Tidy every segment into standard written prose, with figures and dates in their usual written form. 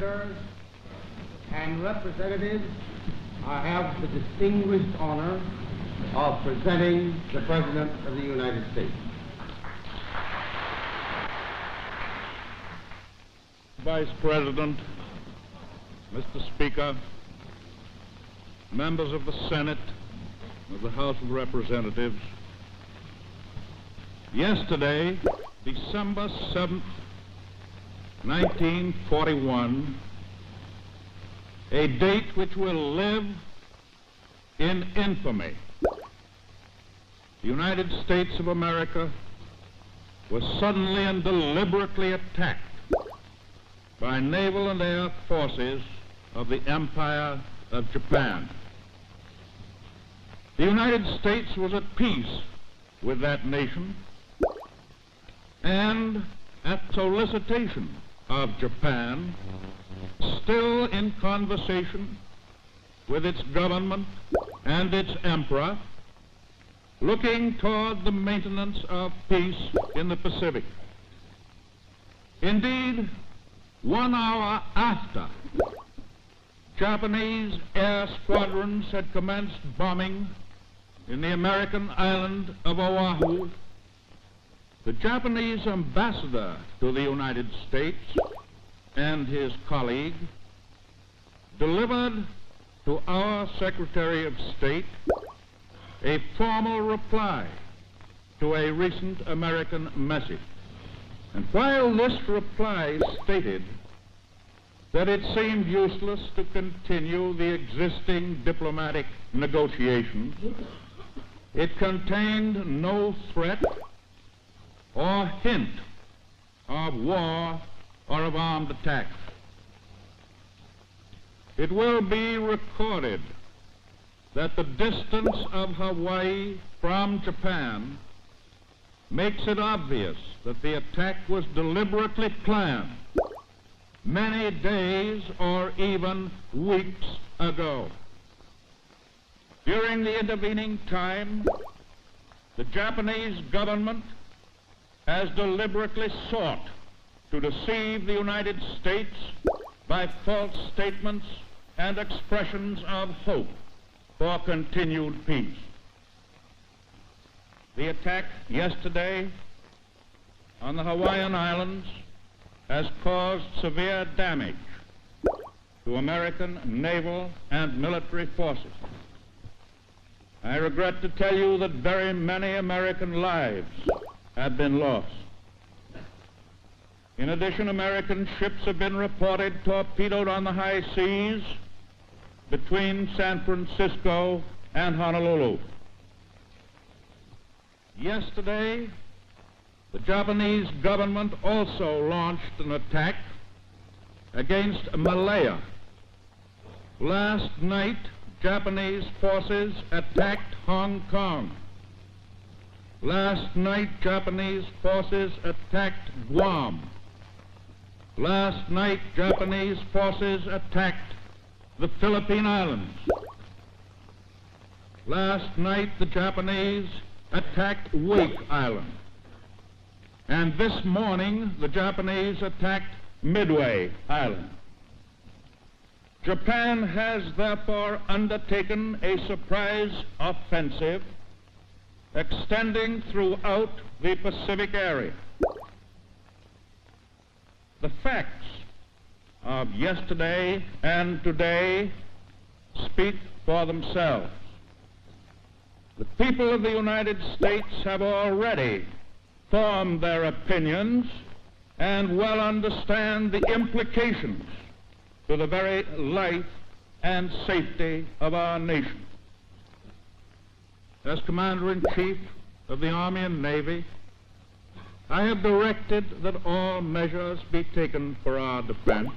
senators and representatives, I have the distinguished honor of presenting the President of the United States. Vice President, Mr. Speaker, members of the Senate, of the House of Representatives, yesterday, December 7th, 1941, a date which will live in infamy, the United States of America was suddenly and deliberately attacked by naval and air forces of the Empire of Japan. The United States was at peace with that nation, and at solicitation of Japan, still in conversation with its government and its emperor, looking toward the maintenance of peace in the Pacific. Indeed, 1 hour after Japanese air squadrons had commenced bombing in the American island of Oahu, the Japanese ambassador to the United States and his colleague delivered to our Secretary of State a formal reply to a recent American message. And while this reply stated that it seemed useless to continue the existing diplomatic negotiations, it contained no threat or hint of war or of armed attack. It will be recorded that the distance of Hawaii from Japan makes it obvious that the attack was deliberately planned many days or even weeks ago. During the intervening time, the Japanese government has deliberately sought to deceive the United States by false statements and expressions of hope for continued peace. The attack yesterday on the Hawaiian Islands has caused severe damage to American naval and military forces. I regret to tell you that very many American lives have been lost. In addition, American ships have been reported torpedoed on the high seas between San Francisco and Honolulu. Yesterday, the Japanese government also launched an attack against Malaya. Last night, Japanese forces attacked Hong Kong. Last night, Japanese forces attacked Guam. Last night, Japanese forces attacked the Philippine Islands. Last night, the Japanese attacked Wake Island. And this morning, the Japanese attacked Midway Island. Japan has therefore undertaken a surprise offensive extending throughout the Pacific area. The facts of yesterday and today speak for themselves. The people of the United States have already formed their opinions and well understand the implications to the very life and safety of our nation. As Commander-in-Chief of the Army and Navy, I have directed that all measures be taken for our defense,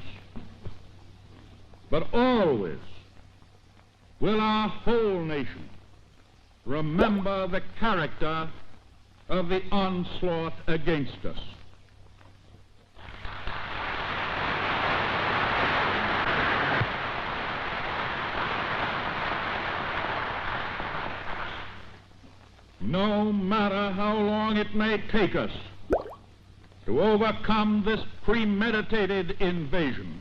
but always will our whole nation remember the character of the onslaught against us. No matter how long it may take us to overcome this premeditated invasion,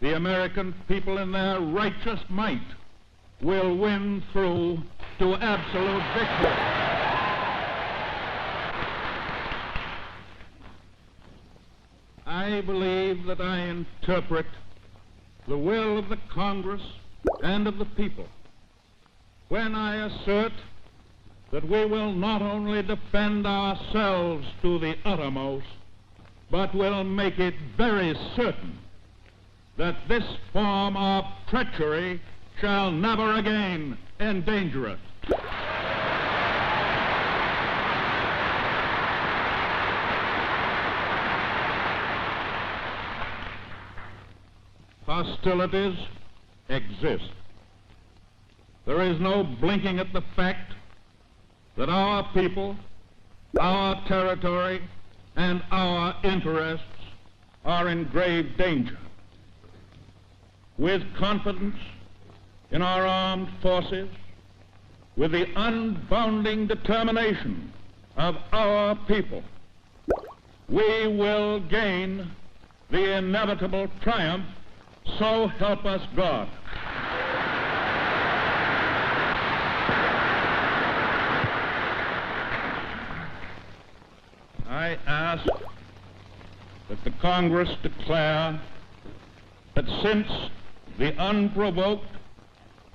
the American people in their righteous might will win through to absolute victory. I believe that I interpret the will of the Congress and of the people when I assert that we will not only defend ourselves to the uttermost, but will make it very certain that this form of treachery shall never again endanger us. Hostilities exist. There is no blinking at the fact that our people, our territory, and our interests are in grave danger. With confidence in our armed forces, with the unbounding determination of our people, we will gain the inevitable triumph, so help us God. I ask that the Congress declare that since the unprovoked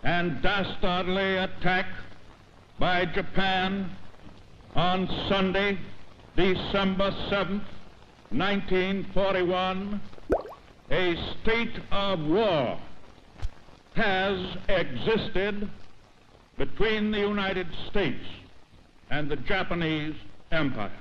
and dastardly attack by Japan on Sunday, December 7th, 1941, a state of war has existed between the United States and the Japanese Empire.